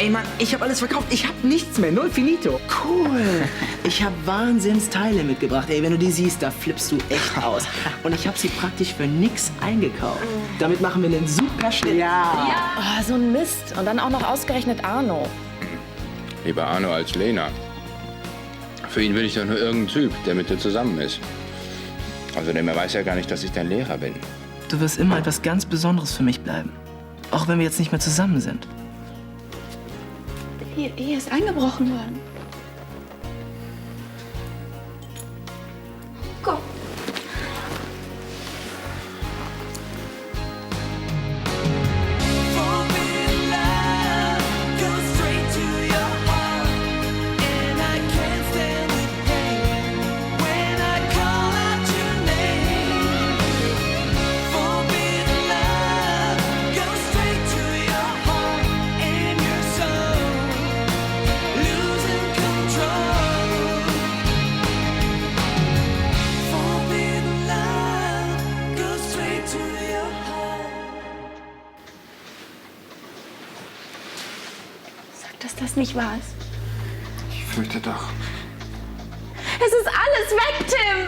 Ey Mann, ich habe alles verkauft. Ich habe nichts mehr. Null finito. Cool. Ich habe Wahnsinnsteile mitgebracht. Ey, wenn du die siehst, da flippst du echt aus. Und ich habe sie praktisch für nix eingekauft. Damit machen wir einen super Schnitt. Ja. Oh, so ein Mist. Und dann auch noch ausgerechnet Arno. Lieber Arno als Lena. Für ihn bin ich doch nur irgendein Typ, der mit dir zusammen ist. Außerdem, er weiß ja gar nicht, dass ich dein Lehrer bin. Du wirst immer etwas ganz Besonderes für mich bleiben. Auch wenn wir jetzt nicht mehr zusammen sind. Hier ist eingebrochen worden. Komm. Dass das nicht wahr ist. Ich fürchte doch. Es ist alles weg, Tim!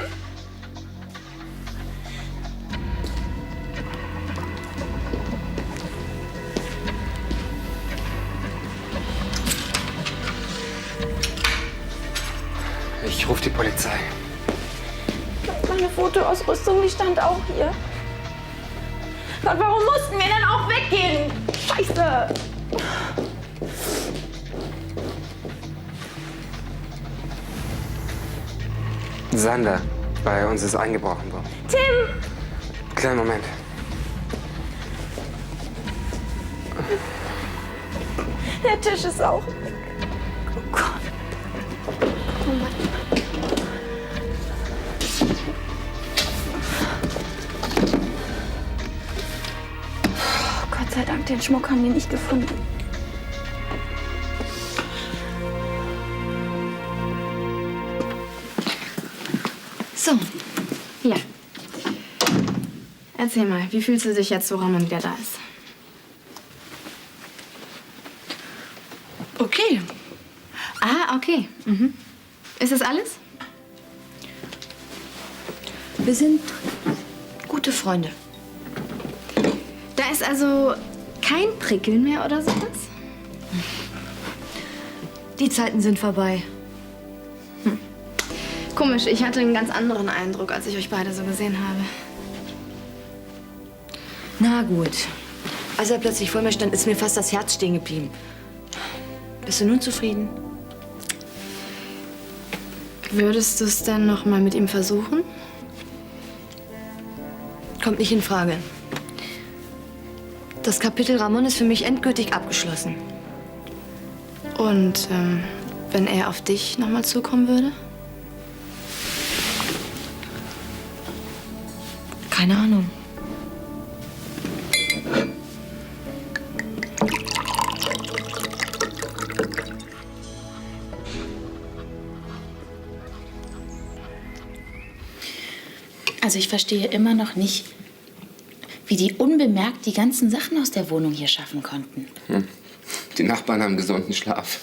Ich rufe die Polizei. Meine Fotoausrüstung, die stand auch hier. Gott, warum mussten wir denn auch weggehen? Scheiße! Sander, bei uns ist eingebrochen worden. Tim! Kleinen Moment. Der Tisch ist auch weg. Oh Gott. Oh Mann. Oh, Gott sei Dank, den Schmuck haben wir nicht gefunden. So, ja. Erzähl mal, wie fühlst du dich jetzt, wo Ramon wieder da ist? Okay. Ah, okay. Mhm. Ist das alles? Wir sind gute Freunde. Da ist also kein Prickeln mehr oder sowas? Die Zeiten sind vorbei. Komisch, ich hatte einen ganz anderen Eindruck, als ich euch beide so gesehen habe. Na gut. Als er plötzlich vor mir stand, ist mir fast das Herz stehen geblieben. Bist du nun zufrieden? Würdest du es denn noch mal mit ihm versuchen? Kommt nicht in Frage. Das Kapitel Ramon ist für mich endgültig abgeschlossen. Und wenn er auf dich noch mal zukommen würde? Keine Ahnung. Also ich verstehe immer noch nicht, wie die unbemerkt die ganzen Sachen aus der Wohnung hier schaffen konnten. Die Nachbarn haben gesunden Schlaf.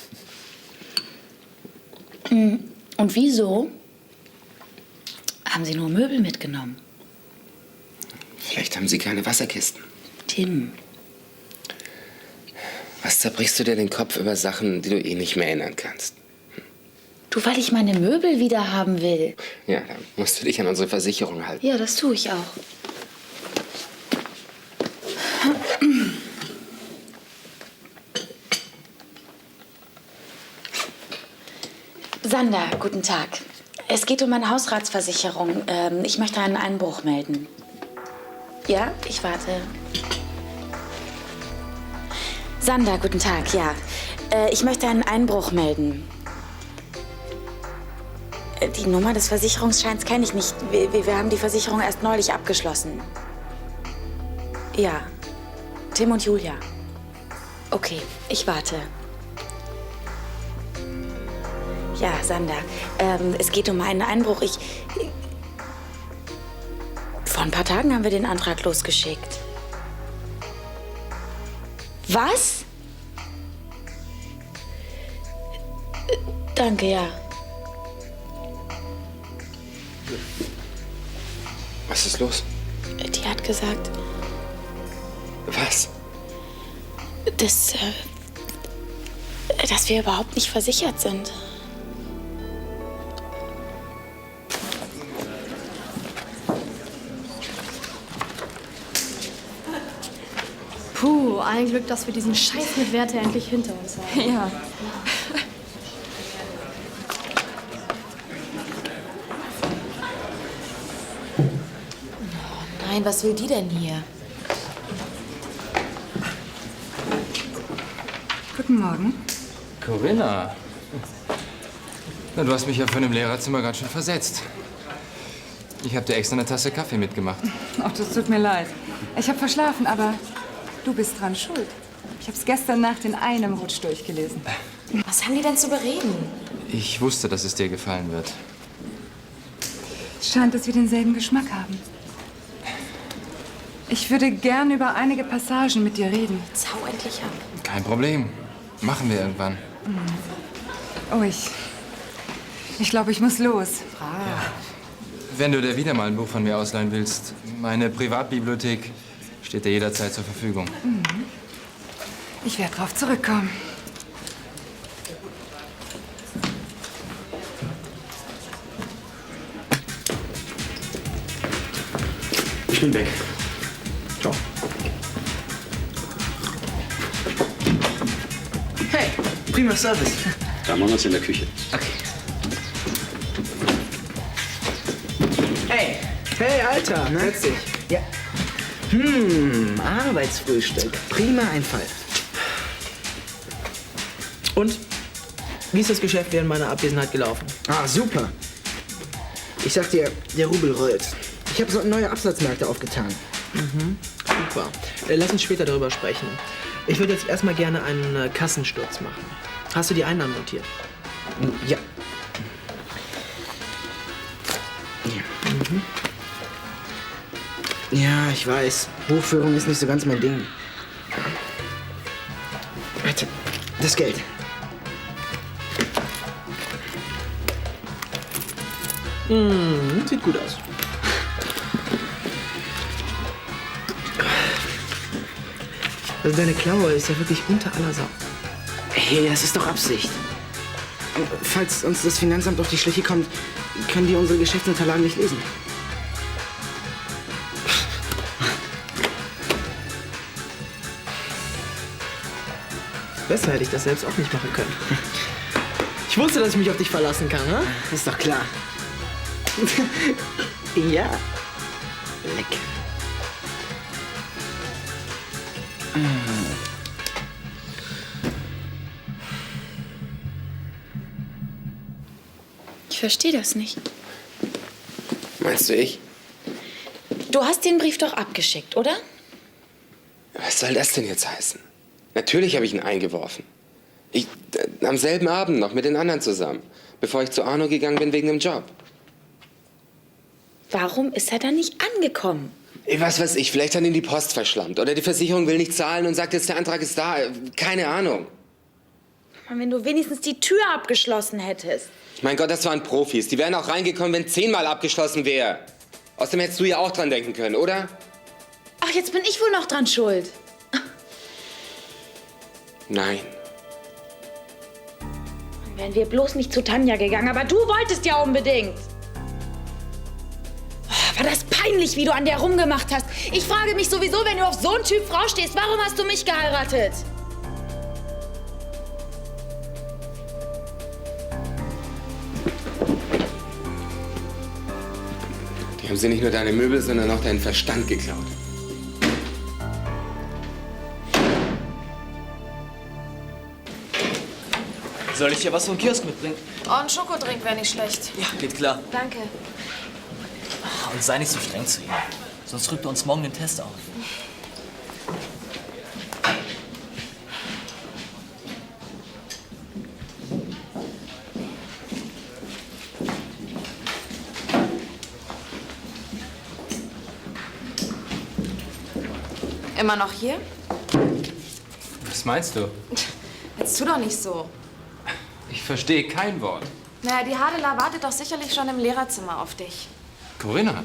Und wieso haben sie nur Möbel mitgenommen? Vielleicht haben sie keine Wasserkisten. Tim, Was zerbrichst du dir den Kopf über Sachen, die du eh nicht mehr ändern kannst? du, weil ich meine Möbel wieder haben will. Ja, dann musst du dich an unsere Versicherung halten. Ja, das tue ich auch. Sander, guten Tag. Es geht um meine Hausratsversicherung. Ich möchte einen Einbruch melden. Ja, ich warte. Sander, guten Tag, ja. Ich möchte einen Einbruch melden. Die Nummer des Versicherungsscheins kenne ich nicht. Wir haben die Versicherung erst neulich abgeschlossen. Ja, Tim und Julia. Okay, ich warte. Ja, Sander, es geht um einen Einbruch. Vor ein paar Tagen haben wir den Antrag losgeschickt. Was? Danke, ja. Was ist los? Die hat gesagt, Was? dass wir überhaupt nicht versichert sind. Puh, ein Glück, dass wir diesen Scheiß mit Werte endlich hinter uns haben. Ja. Nein, was will die denn hier? Guten Morgen. Corinna. Na, du hast mich ja von dem Lehrerzimmer ganz schön versetzt. Ich habe dir extra eine Tasse Kaffee mitgemacht. Ach, das tut mir leid. Ich habe verschlafen, aber du bist dran schuld. Ich habe es gestern Nacht in einem Rutsch durchgelesen. Was haben die denn zu bereden? Ich wusste, dass es dir gefallen wird. Es scheint, dass wir denselben Geschmack haben. Ich würde gern über einige Passagen mit dir reden. Hau endlich ab. Kein Problem. Machen wir irgendwann. Oh, ich glaube, ich muss los. Wenn du dir wieder mal ein Buch von mir ausleihen willst, meine Privatbibliothek steht dir jederzeit zur Verfügung. Ich werde drauf zurückkommen. Ich bin weg. Ciao. Hey, prima Service. Da machen wir uns in der Küche. Okay. Hey, Alter, setz dich. Ja. Arbeitsfrühstück. Prima Einfall. Und? Wie ist das Geschäft während meiner Abwesenheit gelaufen? Ah, super. Ich sag dir, der Rubel rollt. Ich habe so neue Absatzmärkte aufgetan. Super. Lass uns später darüber sprechen. Ich würde jetzt erstmal gerne einen Kassensturz machen. Hast du die Einnahmen notiert? Ja. Ja, ich weiß. Buchführung ist nicht so ganz mein Ding. Warte, das Geld. Sieht gut aus. Also deine Klaue ist ja wirklich unter aller Sau. Hey, das ist doch Absicht. Falls uns das Finanzamt auf die Schliche kommt, können die unsere Geschäftsunterlagen nicht lesen. Besser hätte ich das selbst auch nicht machen können. Ich wusste, dass ich mich auf dich verlassen kann, ne? Ist doch klar. Ja. Leck. Ich verstehe das nicht. Meinst du ich? Du hast den Brief doch abgeschickt, oder? Was soll das denn jetzt heißen? Natürlich habe ich ihn eingeworfen. Am selben Abend noch mit den anderen zusammen, bevor ich zu Arno gegangen bin wegen dem Job. Warum ist er dann nicht angekommen? Was weiß ich, vielleicht hat ihn die Post verschlammt. Oder die Versicherung will nicht zahlen und sagt jetzt, der Antrag ist da. Keine Ahnung. Mann, wenn du wenigstens die Tür abgeschlossen hättest. Mein Gott, das waren Profis. Die wären auch reingekommen, wenn 10-mal abgeschlossen wäre. Außerdem hättest du ja auch dran denken können, oder? Ach, jetzt bin ich wohl noch dran schuld. Nein. Dann wären wir bloß nicht zu Tanja gegangen, aber du wolltest ja unbedingt. Oh, war das peinlich, wie du an der rumgemacht hast. Ich frage mich sowieso, wenn du auf so einen Typ Frau stehst, warum hast du mich geheiratet? Die haben sie nicht nur deine Möbel, sondern auch deinen Verstand geklaut. Soll ich dir was vom Kiosk mitbringen? Oh, ein Schokodrink wäre nicht schlecht. Ja, geht klar. Danke. Und sei nicht so streng zu ihm. Sonst drückt er uns morgen den Test auf. Immer noch hier? Was meinst du? Jetzt tu doch nicht so. Ich verstehe kein Wort. Naja, die Hadela wartet doch sicherlich schon im Lehrerzimmer auf dich. Corinna,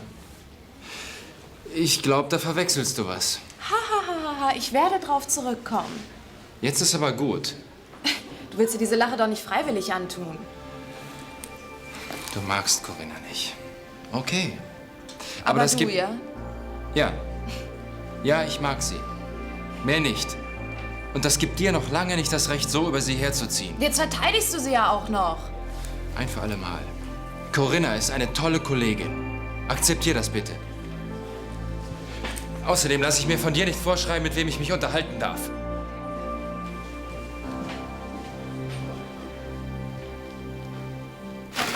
ich glaube, da verwechselst du was. Hahaha, ich werde drauf zurückkommen. Jetzt ist aber gut. Du willst dir diese Lache doch nicht freiwillig antun. Du magst Corinna nicht. Okay. Aber das du, gibt... ja? Ja. Ja, ich mag sie. Mehr nicht. Und das gibt dir noch lange nicht das Recht, so über sie herzuziehen. Jetzt verteidigst du sie ja auch noch. Ein für alle Mal. Corinna ist eine tolle Kollegin. Akzeptier das bitte. Außerdem lasse ich mir von dir nicht vorschreiben, mit wem ich mich unterhalten darf.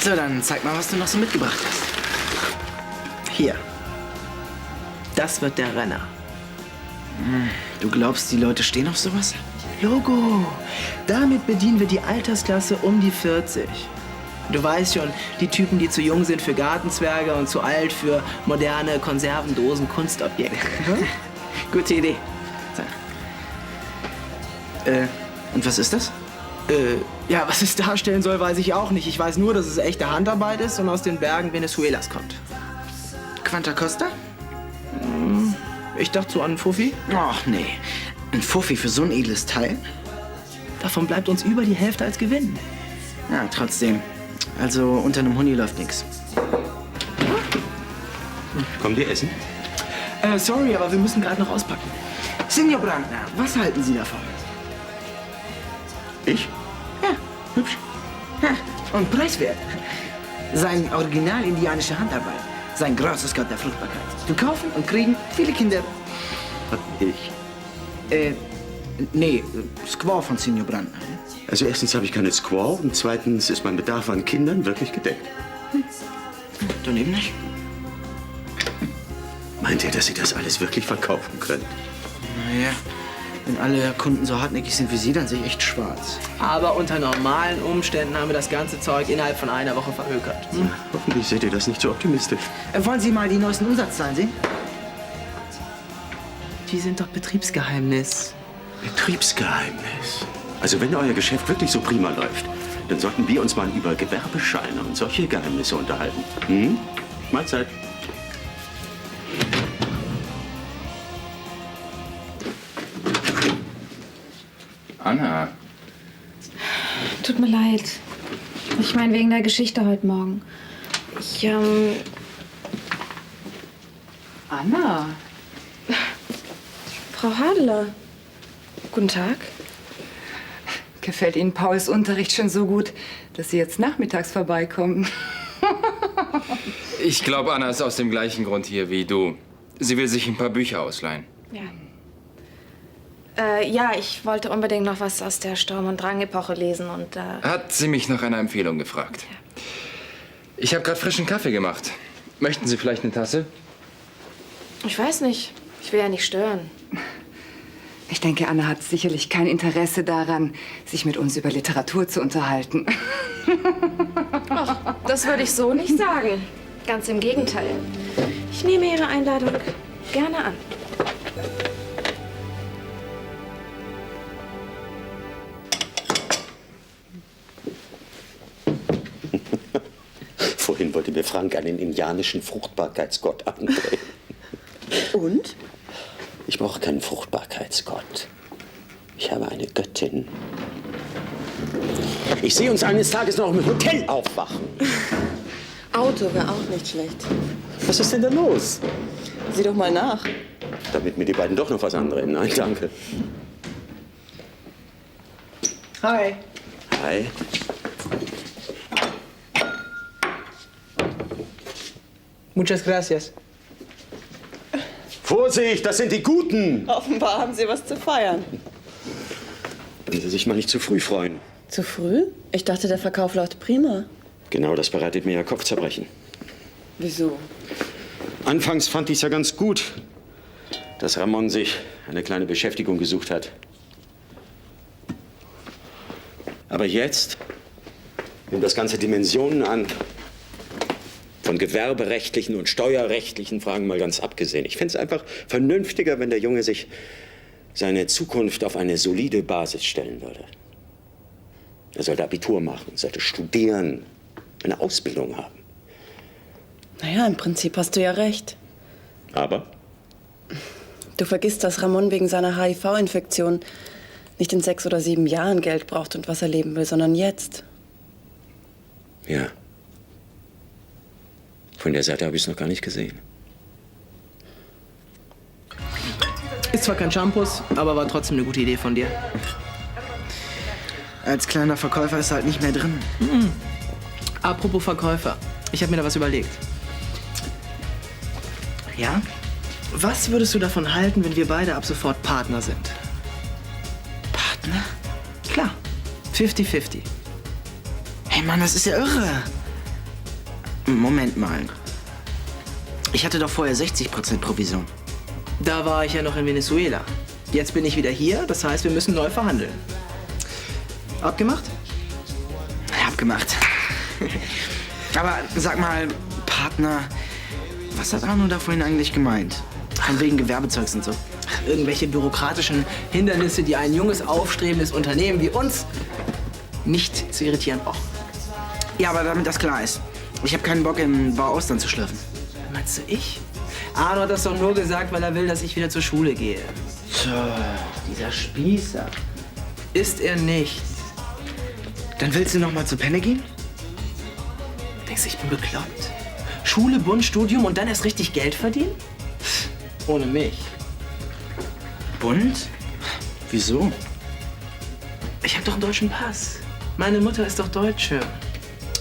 So, dann zeig mal, was du noch so mitgebracht hast. Hier. Das wird der Renner. Du glaubst, die Leute stehen auf sowas? Logo. Damit bedienen wir die Altersklasse um die 40. Du weißt schon, die Typen, die zu jung sind für Gartenzwerge und zu alt für moderne Konservendosen Kunstobjekte. Gute Idee. So. Und was ist das? Ja, was es darstellen soll, weiß ich auch nicht. Ich weiß nur, dass es echte Handarbeit ist und aus den Bergen Venezuelas kommt. Quanta Costa? Ich dachte so an einen Fuffi. Ach nee, ein Fuffi für so ein edles Teil? Davon bleibt uns über die Hälfte als Gewinn. Ja, trotzdem. Also unter einem Huni läuft nichts. Kommen wir essen? Sorry, aber wir müssen gerade noch auspacken. Signor Brandner, was halten Sie davon? Ich? Ja, hübsch. Ja, und preiswert. Sein original indianische Handarbeit. Sein großes Gott der Fruchtbarkeit. Zu kaufen und kriegen viele Kinder. Ich? Nee, Squaw von Signor Brandner. Also erstens habe ich keine Squaw und zweitens ist mein Bedarf an Kindern wirklich gedeckt. Dann eben nicht. Meint ihr, dass Sie das alles wirklich verkaufen können? Naja, wenn alle Kunden so hartnäckig sind wie Sie, dann sehe ich echt schwarz. Aber unter normalen Umständen haben wir das ganze Zeug innerhalb von einer Woche verhökert. Hm? Hoffentlich seht ihr das nicht so optimistisch. Wollen Sie mal die neuesten Umsatzzahlen sehen? Die sind doch Betriebsgeheimnis. Betriebsgeheimnis. Also wenn euer Geschäft wirklich so prima läuft, dann sollten wir uns mal über Gewerbescheine und solche Geheimnisse unterhalten. Hm? Mahlzeit. Anna. Tut mir leid. Ich meine, wegen der Geschichte heute Morgen. Anna. Frau Hadler. Guten Tag. Gefällt Ihnen Pauls Unterricht schon so gut, dass Sie jetzt nachmittags vorbeikommen? Ich glaube, Anna ist aus dem gleichen Grund hier wie du. Sie will sich ein paar Bücher ausleihen. Ja. Ja, ich wollte unbedingt noch was aus der Sturm- und Drang-Epoche lesen und Hat sie mich nach einer Empfehlung gefragt. Ich habe gerade frischen Kaffee gemacht. Möchten Sie vielleicht eine Tasse? ich weiß nicht. Ich will ja nicht stören. Ich denke, Anna hat sicherlich kein Interesse daran, sich mit uns über Literatur zu unterhalten. Ach, das würde ich so nicht sagen. Ganz im Gegenteil. Ich nehme Ihre Einladung gerne an. Vorhin wollte mir Frank einen indianischen Fruchtbarkeitsgott andrehen. Und? Ich brauche keinen Fruchtbarkeitsgott. Ich habe eine Göttin. Ich sehe uns eines Tages noch im Hotel aufwachen. Auto wäre auch nicht schlecht. Was ist denn da los? Sieh doch mal nach. Damit mir die beiden doch noch was andrehen. Nein, danke. Hi. Hi. Muchas gracias. Vorsicht, das sind die Guten! Offenbar haben Sie was zu feiern. Wenn Sie sich mal nicht zu früh freuen. Zu früh? Ich dachte, der Verkauf läuft prima. Genau, das bereitet mir ja Kopfzerbrechen. Wieso? Anfangs fand ich es ja ganz gut, dass Ramon sich eine kleine Beschäftigung gesucht hat. Aber jetzt nimmt das Ganze Dimensionen an. Von gewerberechtlichen und steuerrechtlichen Fragen mal ganz abgesehen. Ich fände es einfach vernünftiger, wenn der Junge sich seine Zukunft auf eine solide Basis stellen würde. Er sollte Abitur machen, sollte studieren, eine Ausbildung haben. Naja, im Prinzip hast du ja recht. Aber? Du vergisst, dass Ramon wegen seiner HIV-Infektion nicht in 6 oder 7 Jahren Geld braucht und was er leben will, sondern jetzt. Ja. Von der Seite habe ich es noch gar nicht gesehen. Ist zwar kein Shampoos, aber war trotzdem eine gute Idee von dir. Als kleiner Verkäufer ist er halt nicht mehr drin. Apropos Verkäufer, ich habe mir da was überlegt. Ja? Was würdest du davon halten, wenn wir beide ab sofort Partner sind? Partner? Klar. 50-50. Hey Mann, das ist ja irre. Moment mal. Ich hatte doch vorher 60% Provision. Da war ich ja noch in Venezuela. Jetzt bin ich wieder hier, das heißt, wir müssen neu verhandeln. Abgemacht? Ja, abgemacht. Aber sag mal, Partner, was hat Arno da vorhin eigentlich gemeint? Von wegen Gewerbezeugs und so. Irgendwelche bürokratischen Hindernisse, die ein junges, aufstrebendes Unternehmen wie uns nicht zu irritieren brauchen. Ja, aber damit das klar ist. Ich habe keinen Bock, im Bauausland zu schlürfen. Meinst du ich? Arno hat das doch nur gesagt, weil er will, dass ich wieder zur Schule gehe. So, dieser Spießer. Ist er nicht. Dann willst du noch mal zu Penne gehen? Denkst du, ich bin bekloppt? Schule, Bund, Studium und dann erst richtig Geld verdienen? Ohne mich. Bund? Wieso? Ich habe doch einen deutschen Pass. Meine Mutter ist doch Deutsche.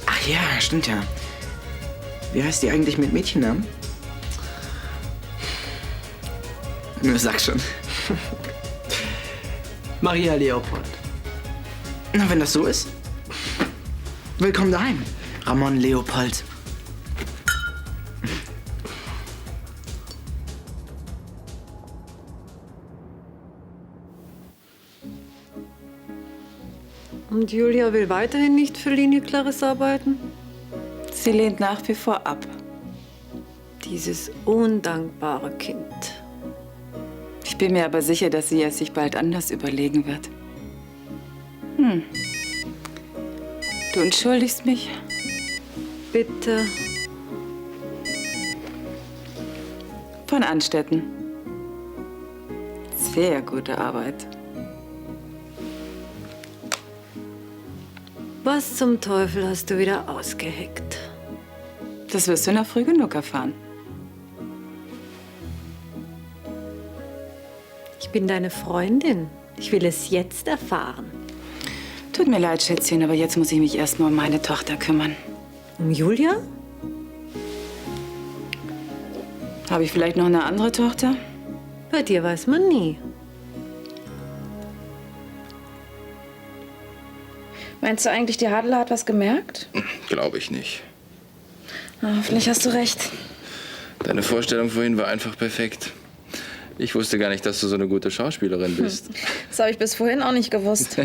Ach ja, stimmt ja. Wie heißt die eigentlich mit Mädchennamen? Nö, sag schon. Maria Leopold. Na, wenn das so ist. Willkommen daheim, Ramon Leopold. Und Julia will weiterhin nicht für Linie Claris arbeiten? Sie lehnt nach wie vor ab. Dieses undankbare Kind. Ich bin mir aber sicher, dass sie es sich bald anders überlegen wird. Du entschuldigst mich? Bitte. Von Anstetten. Sehr gute Arbeit. Was zum Teufel hast du wieder ausgeheckt? Das wirst du noch früh genug erfahren. Ich bin deine Freundin. Ich will es jetzt erfahren. Tut mir leid, Schätzchen, aber jetzt muss ich mich erst mal um meine Tochter kümmern. Um Julia? Habe ich vielleicht noch eine andere Tochter? Bei dir weiß man nie. Meinst du eigentlich, die Hadler hat was gemerkt? Glaube ich nicht. Vielleicht hast du recht. Deine Vorstellung vorhin war einfach perfekt. Ich wusste gar nicht, dass du so eine gute Schauspielerin bist. Das habe ich bis vorhin auch nicht gewusst.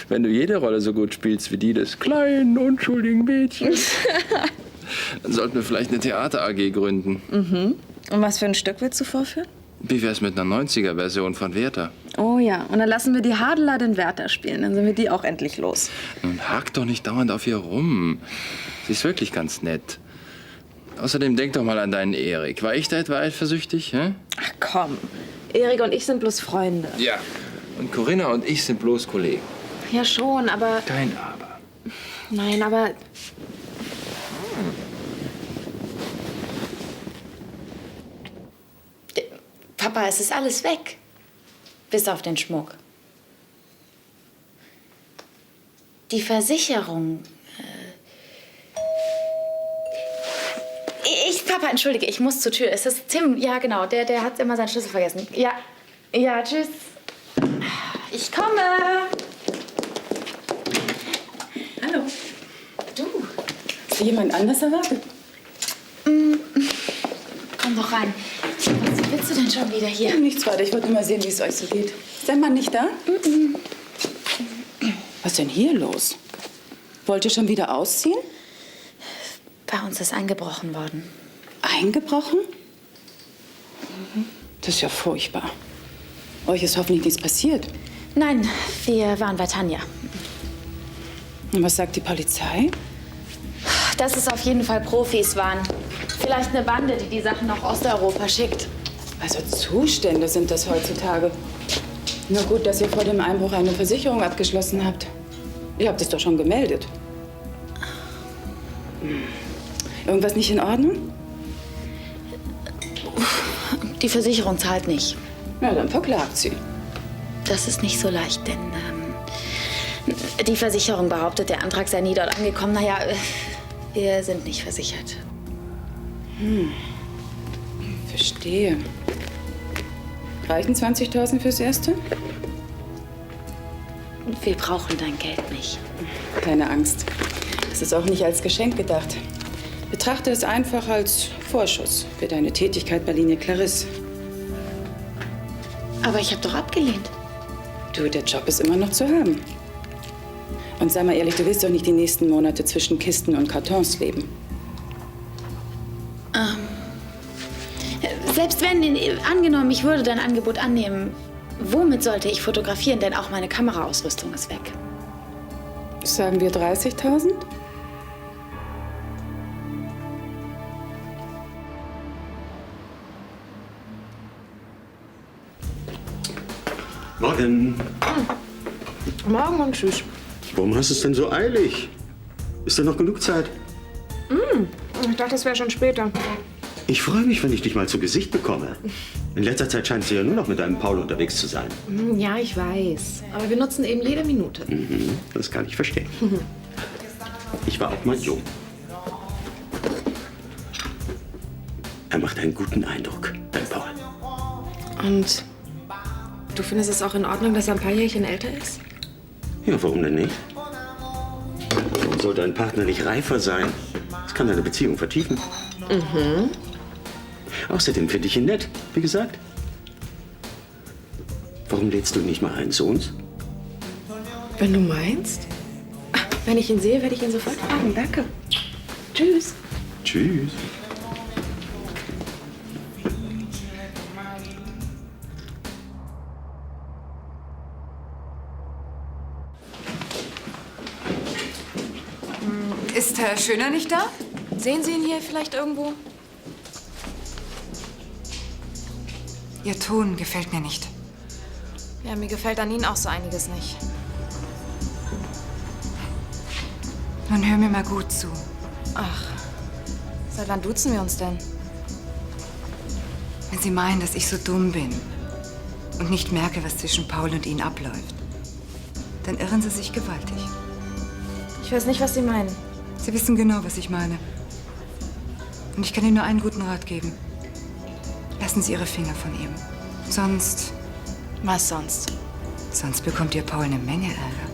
Wenn du jede Rolle so gut spielst wie die des kleinen, unschuldigen Mädchens, dann sollten wir vielleicht eine Theater-AG gründen. Und was für ein Stück willst du vorführen? Wie wär's mit einer 90er-Version von Werther? Oh ja, und dann lassen wir die Hadler den Werther spielen. Dann sind wir die auch endlich los. Nun hakt doch nicht dauernd auf ihr rum. Sie ist wirklich ganz nett. Außerdem denk doch mal an deinen Erik. War ich da etwa eifersüchtig? Hä? Ach komm, Erik und ich sind bloß Freunde. Ja. Und Corinna und ich sind bloß Kollegen. Ja schon, aber... Kein Aber. Nein, aber... Papa, es ist alles weg. Bis auf den Schmuck. Die Versicherung. Papa, entschuldige, ich muss zur Tür. Es ist Tim, ja genau, der hat immer seinen Schlüssel vergessen. Ja, tschüss. Ich komme. Hallo. Du. Hast du jemand anders erwartet? Komm doch rein. Was willst du denn schon wieder hier? Nichts weiter, ich wollte mal sehen, wie es euch so geht. Ist dein Mann nicht da? Was ist denn hier los? Wollt ihr schon wieder ausziehen? Bei uns ist eingebrochen worden. Eingebrochen? Das ist ja furchtbar. Euch ist hoffentlich nichts passiert. Nein, wir waren bei Tanja. Und was sagt die Polizei? Dass es auf jeden Fall Profis waren. Vielleicht eine Bande, die Sachen nach Osteuropa schickt. Also Zustände sind das heutzutage. Nur gut, dass ihr vor dem Einbruch eine Versicherung abgeschlossen habt. Ihr habt es doch schon gemeldet. Irgendwas nicht in Ordnung? Die Versicherung zahlt nicht. Ja, dann verklagt sie. Das ist nicht so leicht, denn die Versicherung behauptet, der Antrag sei nie dort angekommen. Naja, wir sind nicht versichert. Verstehe. Reichen 20.000 fürs Erste? Wir brauchen dein Geld nicht. Keine Angst. Es ist auch nicht als Geschenk gedacht. Betrachte es einfach als Vorschuss für deine Tätigkeit bei Linie Clarisse. Aber ich habe doch abgelehnt. Du, der Job ist immer noch zu haben. Und sei mal ehrlich, du willst doch nicht die nächsten Monate zwischen Kisten und Kartons leben. Selbst wenn, angenommen, ich würde dein Angebot annehmen, womit sollte ich fotografieren? Denn auch meine Kameraausrüstung ist weg. Sagen wir 30.000? Morgen. Morgen und tschüss. Warum hast du es denn so eilig? Ist da noch genug Zeit? Ich dachte, es wäre schon später. Ich freue mich, wenn ich dich mal zu Gesicht bekomme. In letzter Zeit scheinst du ja nur noch mit deinem Paul unterwegs zu sein. Ja, ich weiß. Aber wir nutzen eben jede Minute. Das kann ich verstehen. Ich war auch mal jung. Er macht einen guten Eindruck, dein Paul. Und du findest es auch in Ordnung, dass er ein paar Jährchen älter ist? Ja, warum denn nicht? Warum soll dein Partner nicht reifer sein? Das kann deine Beziehung vertiefen. Außerdem finde ich ihn nett, wie gesagt. Warum lädst du ihn nicht mal ein zu uns? Wenn du meinst. Wenn ich ihn sehe, werde ich ihn sofort fragen. Danke. Tschüss. Tschüss. Ist Herr Schöner nicht da? Sehen Sie ihn hier vielleicht irgendwo? Ihr Ton gefällt mir nicht. Ja, mir gefällt an Ihnen auch so einiges nicht. Nun hör mir mal gut zu. Ach, seit wann duzen wir uns denn? Wenn Sie meinen, dass ich so dumm bin und nicht merke, was zwischen Paul und Ihnen abläuft, dann irren Sie sich gewaltig. Ich weiß nicht, was Sie meinen. Sie wissen genau, was ich meine. Und ich kann Ihnen nur einen guten Rat geben. Lassen Sie Ihre Finger von ihm. Sonst... Was sonst? Sonst bekommt ihr Paul eine Menge Ärger.